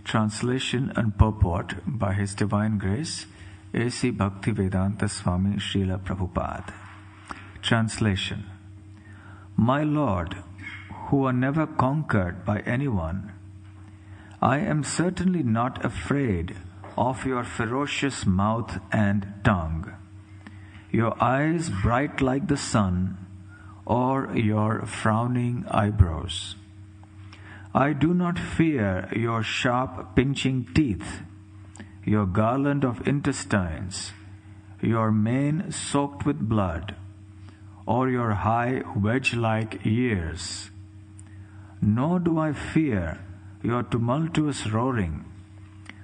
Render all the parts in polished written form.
Translation and purport by His Divine Grace, A.C. Bhakti Rasamrita Swami Srila Prabhupada. Translation. My Lord, who are never conquered by anyone, I am certainly not afraid of your ferocious mouth and tongue, your eyes bright like the sun, or your frowning eyebrows. I do not fear your sharp pinching teeth, your garland of intestines, your mane soaked with blood, or your high wedge-like ears. Nor do I fear your tumultuous roaring,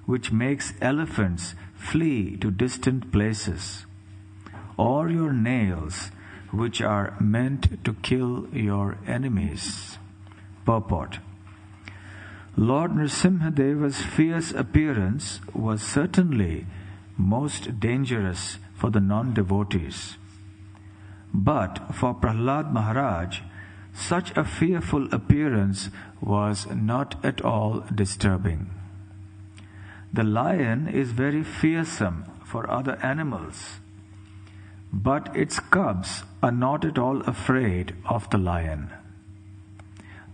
which makes elephants flee to distant places, or your nails, which are meant to kill your enemies. Purport. Lord Nrsimhadeva's fierce appearance was certainly most dangerous for the non-devotees. But for Prahlad Maharaj, such a fearful appearance was not at all disturbing. The lion is very fearsome for other animals, but its cubs are not at all afraid of the lion.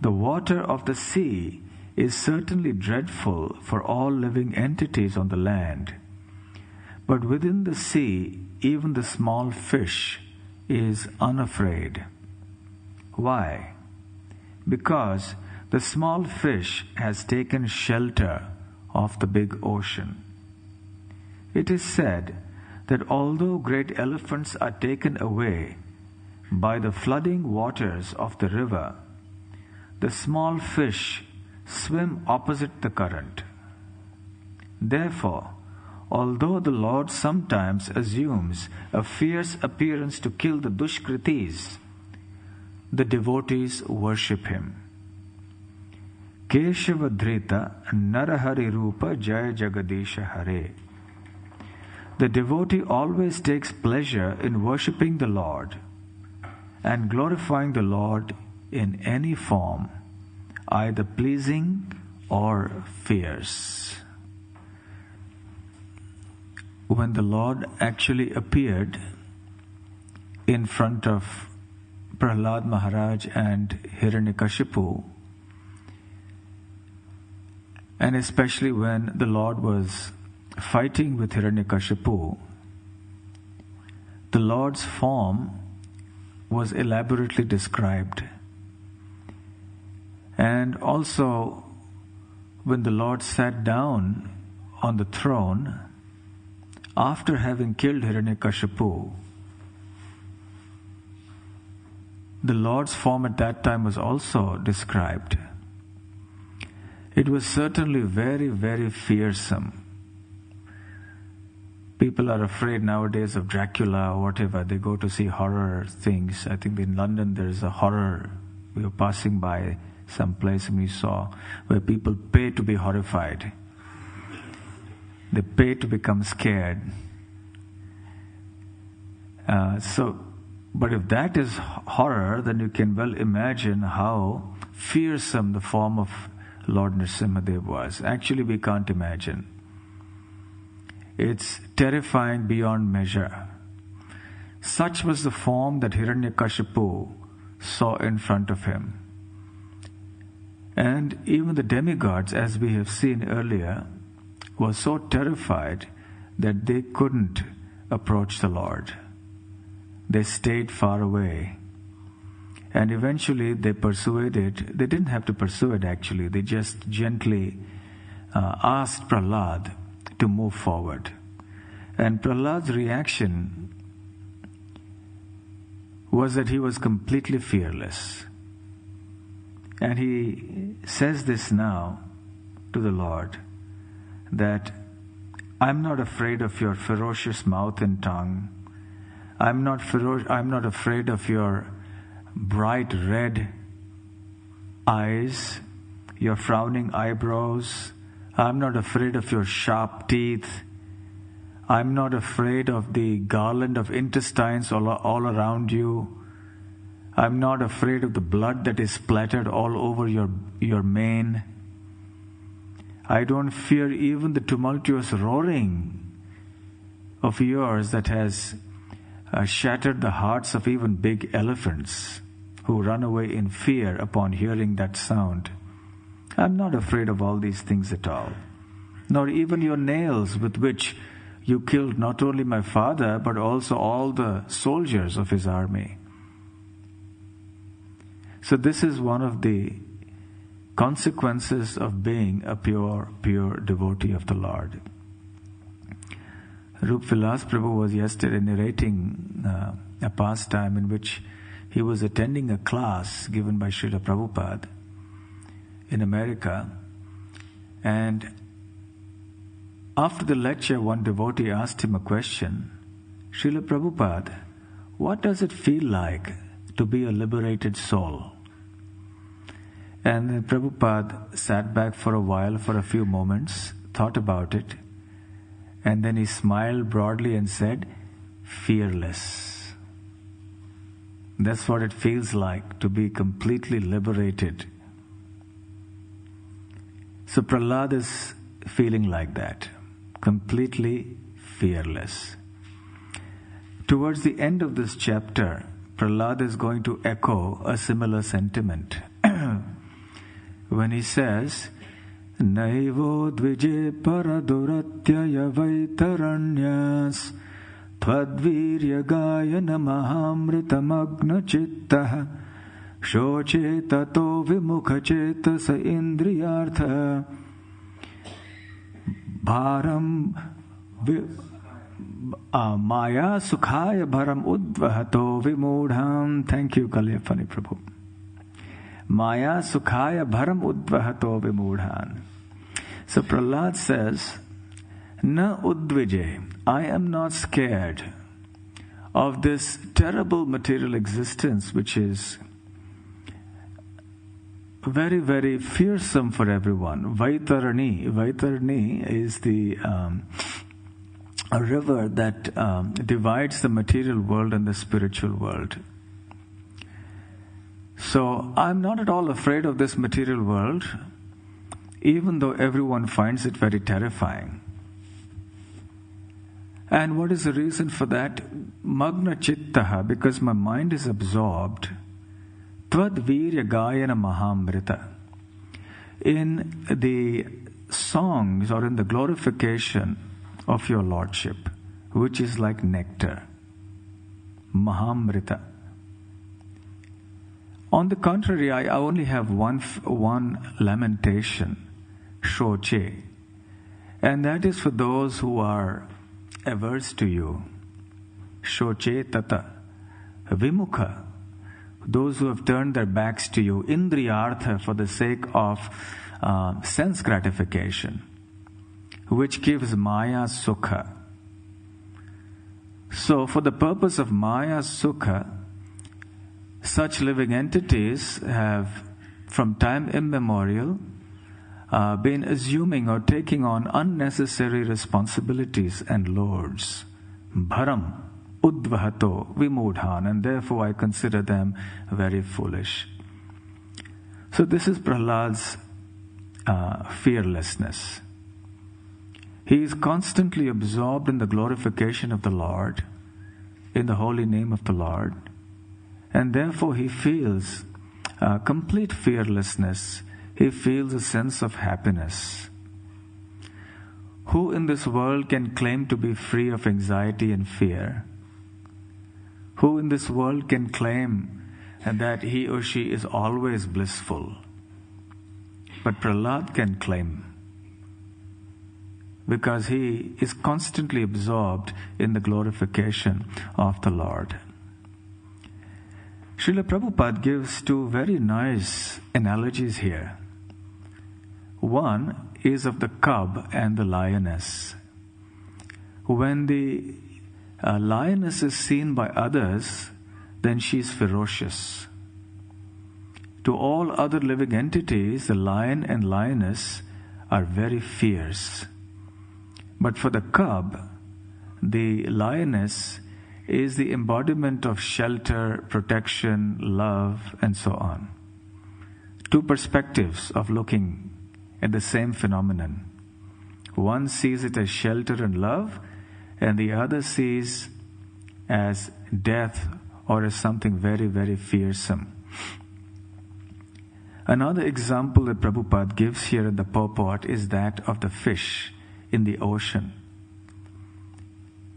The water of the sea is certainly dreadful for all living entities on the land, but within the sea, even the small fish is unafraid. Why? Because the small fish has taken shelter of the big ocean. It is said that although great elephants are taken away by the flooding waters of the river, the small fish swim opposite the current. Therefore, although the Lord sometimes assumes a fierce appearance to kill the Dushkritis, the devotees worship him. Keshavadhrita Narahari Rupa Jaya Jagadisha Hare. The devotee always takes pleasure in worshipping the Lord and glorifying the Lord in any form, either pleasing or fierce. When the Lord actually appeared in front of Prahlad Maharaj and Hiranyakashipu, and especially when the Lord was fighting with Hiranyakashipu, the Lord's form was elaborately described. And also, when the Lord sat down on the throne, after having killed Hiranyakashipu, the Lord's form at that time was also described. It was certainly very, very fearsome. People are afraid nowadays of Dracula or whatever. They go to see horror things. I think in London there is a horror. We were passing by some place and we saw where people pay to be horrified. They pay to become scared. But if that is horror, then you can well imagine how fearsome the form of Lord Nrsimhadev was. Actually, we can't imagine. It's terrifying beyond measure. Such was the form that Hiranyakashipu saw in front of him. And even the demigods, as we have seen earlier, were so terrified that they couldn't approach the Lord. They stayed far away. And eventually they didn't have to persuade actually, they just gently asked Prahlad to move forward. And Prahlad's reaction was that he was completely fearless. And he says this now to the Lord, that I'm not afraid of your ferocious mouth and tongue. I'm not afraid of your bright red eyes, your frowning eyebrows. I'm not afraid of your sharp teeth. I'm not afraid of the garland of intestines all around you. I'm not afraid of the blood that is splattered all over your mane. I don't fear even the tumultuous roaring of yours that has shattered the hearts of even big elephants who run away in fear upon hearing that sound. I'm not afraid of all these things at all, nor even your nails with which you killed not only my father but also all the soldiers of his army. So this is one of the consequences of being a pure devotee of the Lord. Rup Vilas Prabhu was yesterday narrating a pastime in which he was attending a class given by Srila Prabhupada in America, and after the lecture, one devotee asked him a question. Srila Prabhupada, what does it feel like to be a liberated soul? And then Prabhupada sat back for a while, for a few moments, thought about it, and then he smiled broadly and said, fearless. That's what it feels like to be completely liberated. So Prahlad is feeling like that, completely fearless. Towards the end of this chapter, Prahlad is going to echo a similar sentiment when he says, Naivo dvije paraduratyaya vaitaranyas tvadvirya gayana mahamrita magna chittaha shoche tato vimukha chetasa indriyartha bharam maya sukhaya bharam udvahato vimudham. Thank you, Kalyapani Prabhu. Maya sukhaya bharam udvahato vimudhan. So Prahlad says, Na udvije, I am not scared of this terrible material existence which is very, very fearsome for everyone. Vaitarani is the a river that divides the material world and the spiritual world. So I'm not at all afraid of this material world, even though everyone finds it very terrifying. And what is the reason for that? Magna chittaha, because my mind is absorbed. Tvad virya gayana mahamrita. In the songs or in the glorification of your Lordship, which is like nectar. Mahamrita. On the contrary, I only have one lamentation, shoche, and that is for those who are averse to you. Shoche tata, vimukha, those who have turned their backs to you, indriyartha, for the sake of sense gratification, which gives maya sukha. So, for the purpose of maya sukha, such living entities have, from time immemorial, been assuming or taking on unnecessary responsibilities and loads. Bharam, udvahato, vimudhan, and therefore I consider them very foolish. So this is Prahlad's fearlessness. He is constantly absorbed in the glorification of the Lord, in the holy name of the Lord, and therefore he feels complete fearlessness. He feels a sense of happiness. Who in this world can claim to be free of anxiety and fear? Who in this world can claim that he or she is always blissful? But Prahlad can claim, because he is constantly absorbed in the glorification of the Lord. Srila Prabhupada gives two very nice analogies here. One is of the cub and the lioness. When the lioness is seen by others, then she is ferocious. To all other living entities, the lion and lioness are very fierce. But for the cub, the lioness is the embodiment of shelter, protection, love, and so on. Two perspectives of looking at the same phenomenon. One sees it as shelter and love, and the other sees as death or as something very, very fearsome. Another example that Prabhupada gives here in the purport is that of the fish in the ocean.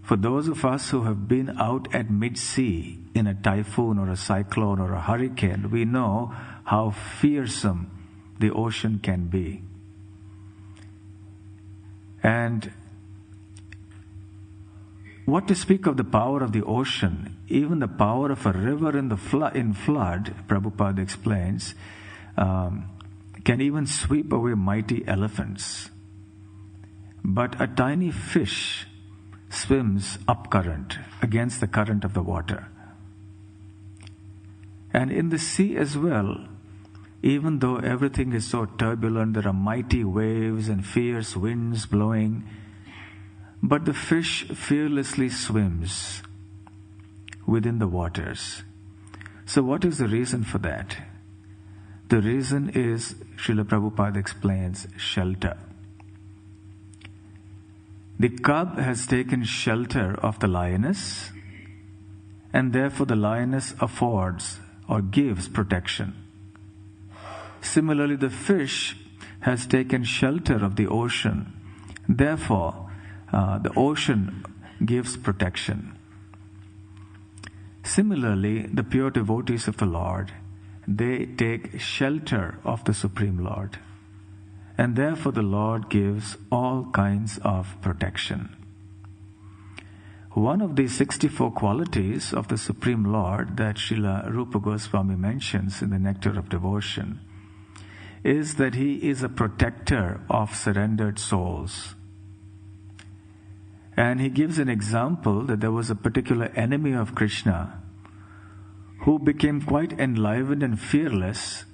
For those of us who have been out at mid-sea in a typhoon or a cyclone or a hurricane, we know how fearsome the ocean can be. And what to speak of the power of the ocean, even the power of a river in flood, Prabhupada explains, can even sweep away mighty elephants. But a tiny fish swims up current, against the current of the water. And in the sea as well, even though everything is so turbulent, there are mighty waves and fierce winds blowing, but the fish fearlessly swims within the waters. So what is the reason for that? The reason is, Srila Prabhupada explains, shelter. The cub has taken shelter of the lioness, and therefore the lioness affords or gives protection. Similarly, the fish has taken shelter of the ocean, therefore the ocean gives protection. Similarly, the pure devotees of the Lord, they take shelter of the Supreme Lord, and therefore the Lord gives all kinds of protection. One of the 64 qualities of the Supreme Lord that Srila Rupa Goswami mentions in the Nectar of Devotion is that He is a protector of surrendered souls. And He gives an example that there was a particular enemy of Krishna who became quite enlivened and fearless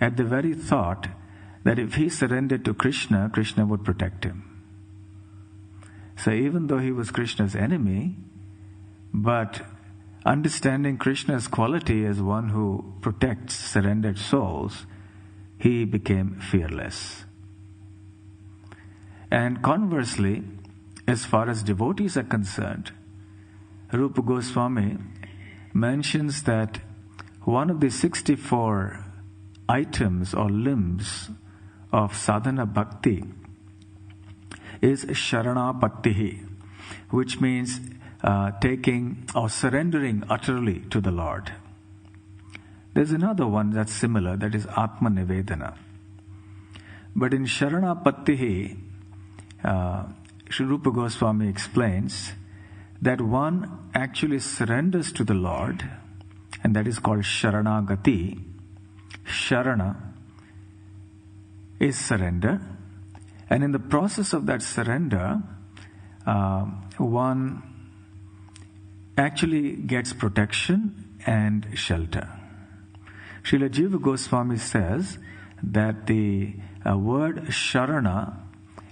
at the very thought that if he surrendered to Krishna, Krishna would protect him. So even though he was Krishna's enemy, but understanding Krishna's quality as one who protects surrendered souls, he became fearless. And conversely, as far as devotees are concerned, Rupa Goswami mentions that one of the 64 items or limbs of sadhana bhakti is sharanapattihi, which means taking or surrendering utterly to the Lord. There's another one that's similar, that is atma nivedana. But in sharanapattihi, Sri Rupa Goswami explains that one actually surrenders to the Lord, and that is called sharanagati. Sharana is surrender, and in the process of that surrender, one actually gets protection and shelter. Srila Jiva Goswami says that the word Sharana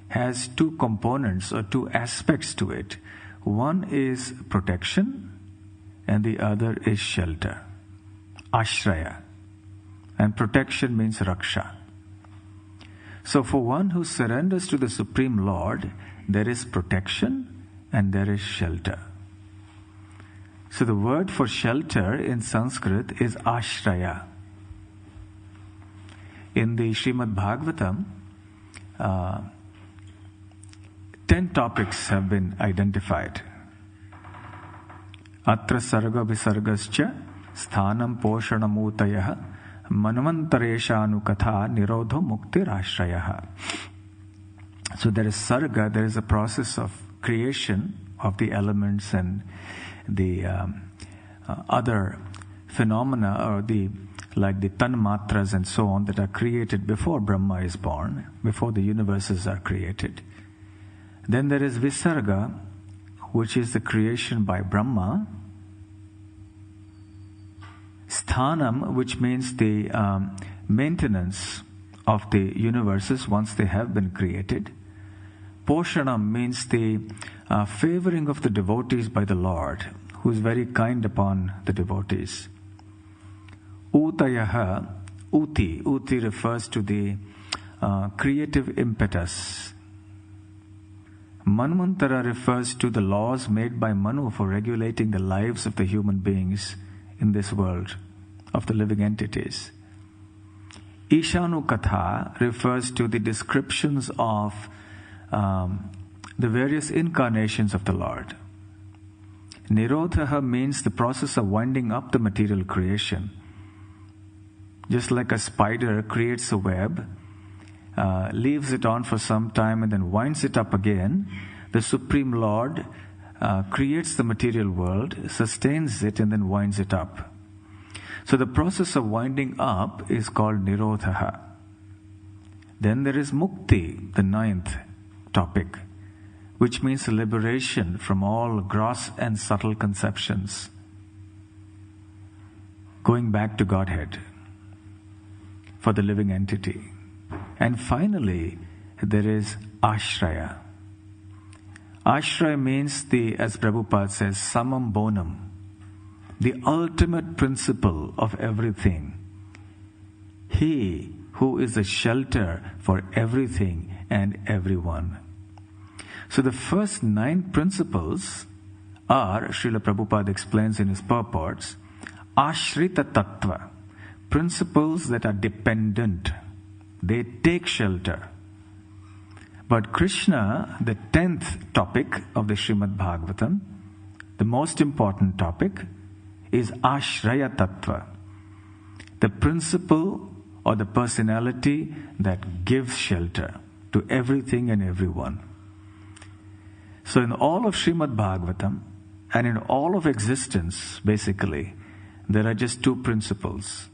has two components or two aspects to it. One is protection and the other is shelter, ashraya. And protection means raksha. So for one who surrenders to the Supreme Lord, there is protection and there is shelter. So the word for shelter in Sanskrit is ashraya. In the Srimad Bhagavatam, 10 topics have been identified. Atra sarga visargascha sthanam poshanamutayah manvantareshanu katha nirodho muktirashrayah. So there is sarga, there is a process of creation of the elements and the other phenomena, or like the tanmatras and so on, that are created before Brahma is born, before the universes are created. Then there is visarga, which is the creation by Brahma. Sthanam, which means the maintenance of the universes once they have been created. Poshanam means the favoring of the devotees by the Lord, who is very kind upon the devotees. Utayaha, uti refers to the creative impetus. Manvantara refers to the laws made by Manu for regulating the lives of the human beings in this world, of the living entities. Ishanu Katha refers to the descriptions of the various incarnations of the Lord. Nirodhaha means the process of winding up the material creation. Just like a spider creates a web, leaves it on for some time and then winds it up again, the Supreme Lord creates the material world, sustains it and then winds it up. So the process of winding up is called Nirodhaha. Then there is Mukti, the ninth topic, which means liberation from all gross and subtle conceptions, going back to Godhead for the living entity. And finally, there is Ashraya. Ashraya means as Prabhupada says, Samam Bonam, the ultimate principle of everything. He who is a shelter for everything and everyone. So the first 9 principles are, Srila Prabhupada explains in his purports, Ashrita Tattva, principles that are dependent. They take shelter. But Krishna, the 10th topic of the Srimad Bhagavatam, the most important topic, is Ashraya Tattva, the principle or the personality that gives shelter to everything and everyone. So in all of Srimad Bhagavatam and in all of existence, basically, there are just 2 principles.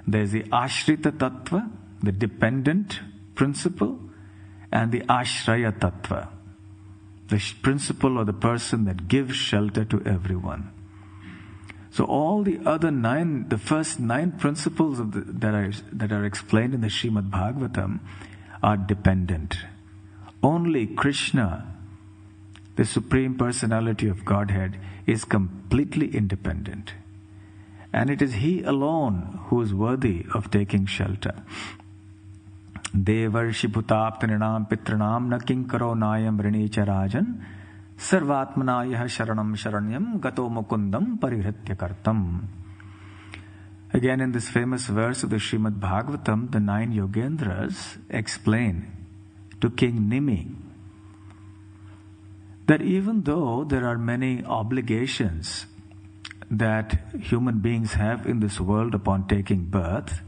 There's the Ashrita Tattva, the dependent principle, and the Ashraya Tattva, the principle or the person that gives shelter to everyone. So all the other 9, the first 9 principles that are explained in the Srimad Bhagavatam are dependent. Only Krishna, the Supreme Personality of Godhead, is completely independent. And it is He alone who is worthy of taking shelter. Devarshi bhutaptanam pitranam na kinkaro nayam rinicha rajan sarvatmanayah sharanam sharanyam gato mukundam parihritya kartam. Again, in this famous verse of the Srimad Bhagavatam, the 9 Yogendras explain to King Nimi that even though there are many obligations that human beings have in this world upon taking birth,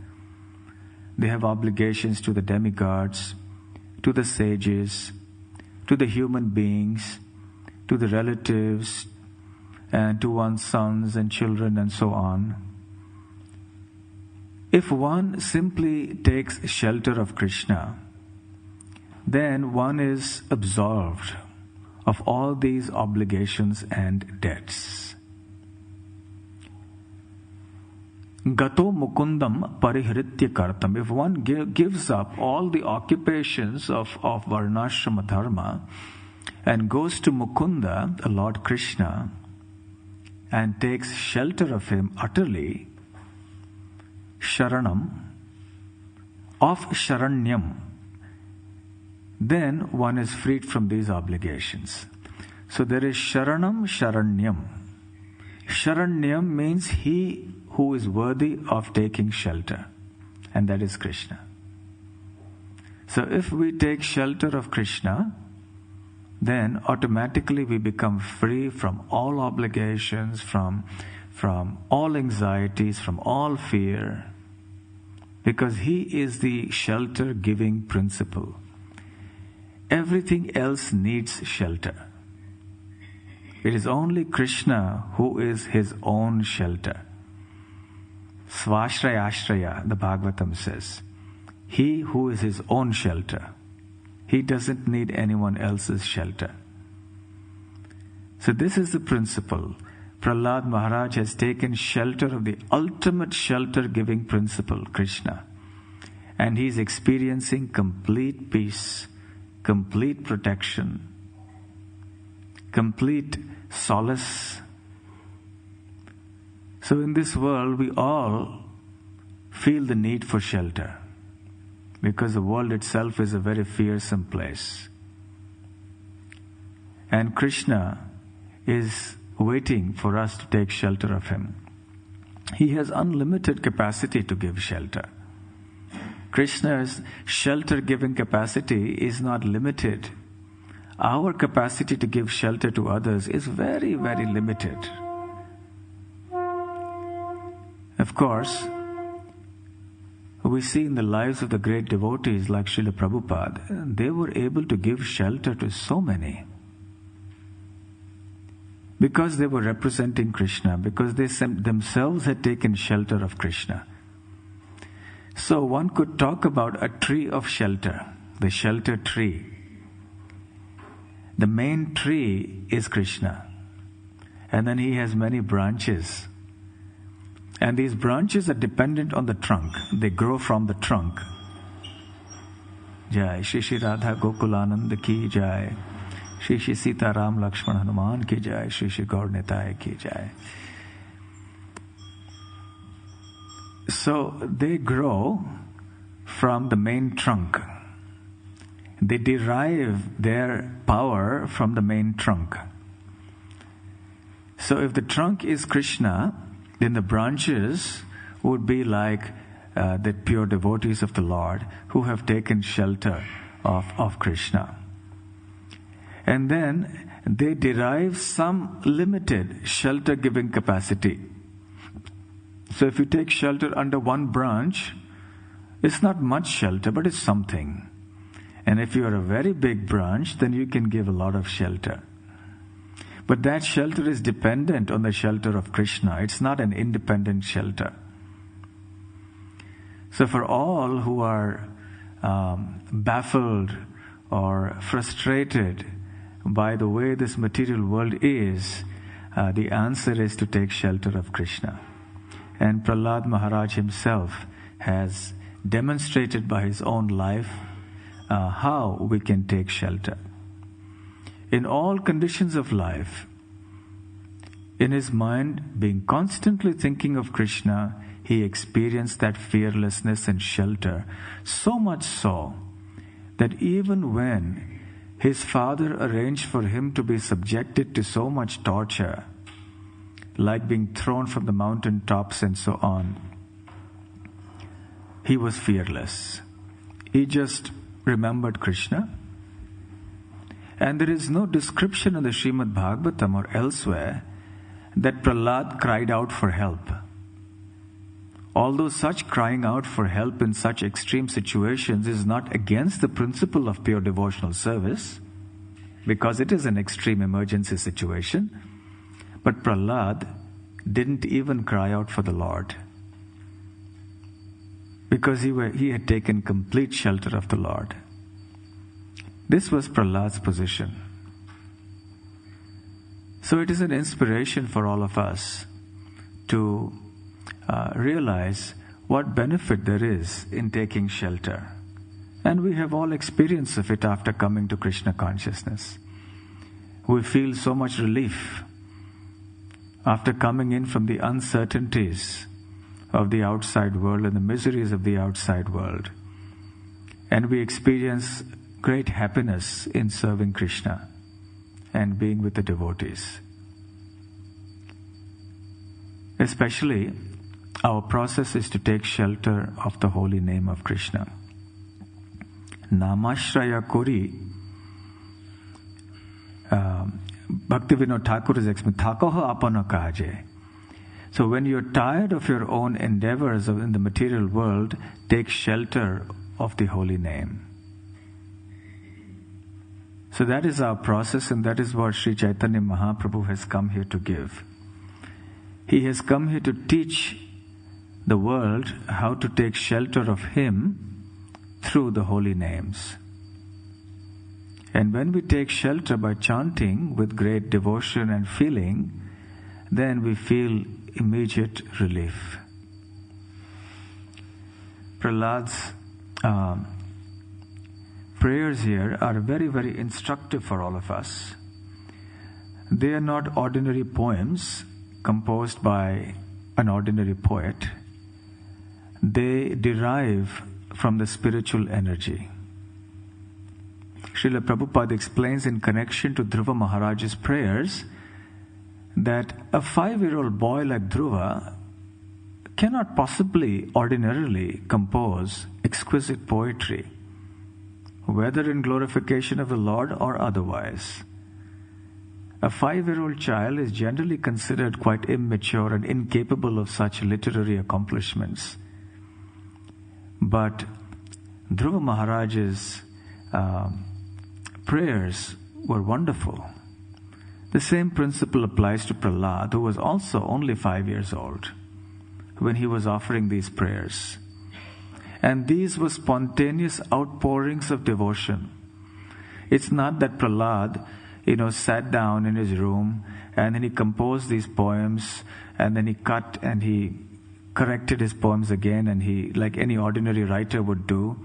they have obligations to the demigods, to the sages, to the human beings, to the relatives, and to one's sons and children and so on. If one simply takes shelter of Krishna, then one is absolved of all these obligations and debts. Gato mukundam parihritya kartam. If one gives up all the occupations of varnashrama dharma and goes to Mukunda, the Lord Krishna, and takes shelter of Him utterly, sharanam, of sharanyam, then one is freed from these obligations. So there is sharanam, sharanyam. Sharanyam means he who is worthy of taking shelter, and that is Krishna. So if we take shelter of Krishna, then automatically we become free from all obligations, from all anxieties, from all fear, because He is the shelter-giving principle. Everything else needs shelter. It is only Krishna who is His own shelter. Svashraya Ashraya, the Bhagavatam says, He who is His own shelter. He doesn't need anyone else's shelter. So this is the principle. Prahlad Maharaj has taken shelter of the ultimate shelter-giving principle, Krishna. And he is experiencing complete peace, complete protection, complete solace. So in this world, we all feel the need for shelter. because the world itself is a very fearsome place. And Krishna is waiting for us to take shelter of him. He has unlimited capacity to give shelter. Krishna's shelter-giving capacity is not limited. Our capacity to give shelter to others is very, very limited. Of course, we see in the lives of the great devotees like Srila Prabhupada, they were able to give shelter to so many. Because they were representing Krishna, because they themselves had taken shelter of Krishna. So one could talk about a tree of shelter, the shelter tree. The main tree is Krishna. And then he has many branches. And these branches are dependent on the trunk. They grow from the trunk. Jai Shri Shri Radha Gokulanand ki Jai. Shri Shri Sita Ram Lakshman Hanuman ki Jai. Shri Shri Gaur Nitai ki Jai. So they grow from the main trunk. They derive their power from the main trunk. So if the trunk is Krishna, then the branches would be like the pure devotees of the Lord who have taken shelter of Krishna. And then they derive some limited shelter-giving capacity. So if you take shelter under one branch, it's not much shelter, but it's something. And if you are a very big branch, then you can give a lot of shelter. But that shelter is dependent on the shelter of Krishna. It's not an independent shelter. So for all who are baffled or frustrated by the way this material world is, the answer is to take shelter of Krishna. And Prahlad Maharaj himself has demonstrated by his own life how we can take shelter. In all conditions of life, in his mind, being constantly thinking of Krishna, he experienced that fearlessness and shelter, so much so that even when his father arranged for him to be subjected to so much torture, like being thrown from the mountain tops and so on, he was fearless. He just remembered Krishna. And there is no description in the Srimad Bhagavatam or elsewhere that Prahlad cried out for help. Although such crying out for help in such extreme situations is not against the principle of pure devotional service, because it is an extreme emergency situation, but Prahlad didn't even cry out for the Lord, because he had taken complete shelter of the Lord. This was Prahlad's position. So it is an inspiration for all of us to realize what benefit there is in taking shelter. And we have all experience of it after coming to Krishna consciousness. We feel so much relief after coming in from the uncertainties of the outside world and the miseries of the outside world. And we experience great happiness in serving Krishna and being with the devotees. Especially, our process is to take shelter of the holy name of Krishna. Namashraya Kori, Bhaktivinoda Thakur is explaining, Thakoha apana kaje. So when you're tired of your own endeavors in the material world, take shelter of the holy name. So that is our process, and that is what Sri Chaitanya Mahaprabhu has come here to give. He has come here to teach the world how to take shelter of Him through the holy names. And when we take shelter by chanting with great devotion and feeling, then we feel immediate relief. Prahlad's prayers here are very, very instructive for all of us. They are not ordinary poems composed by an ordinary poet. They derive from the spiritual energy. Srila Prabhupada explains in connection to Dhruva Maharaj's prayers that a 5-year-old boy like Dhruva cannot possibly ordinarily compose exquisite poetry, whether in glorification of the Lord or otherwise. A 5-year-old child is generally considered quite immature and incapable of such literary accomplishments. But Dhruva Maharaj's prayers were wonderful. The same principle applies to Prahlad, who was also only 5 years old when he was offering these prayers. And these were spontaneous outpourings of devotion. It's not that Prahlad, sat down in his room and then he composed these poems and then he cut and he corrected his poems again and he, like any ordinary writer would do,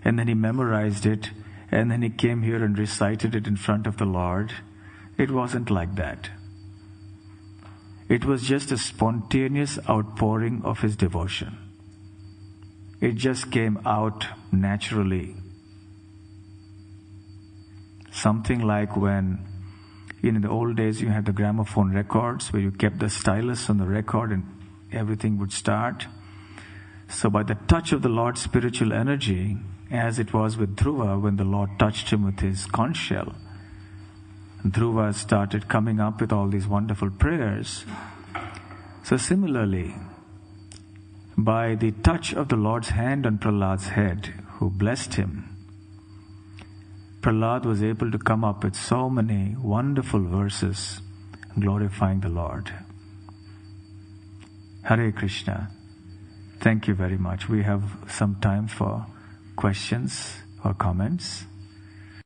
and then he memorized it and then he came here and recited it in front of the Lord. It wasn't like that. It was just a spontaneous outpouring of his devotion. It just came out naturally. Something like when, in the old days, you had the gramophone records where you kept the stylus on the record and everything would start. So by the touch of the Lord's spiritual energy, as it was with Dhruva when the Lord touched him with his conch shell, Dhruva started coming up with all these wonderful prayers. So similarly, by the touch of the Lord's hand on Prahlad's head, who blessed him, Prahlad was able to come up with so many wonderful verses glorifying the Lord. Hare Krishna. Thank you very much. We have some time for questions or comments.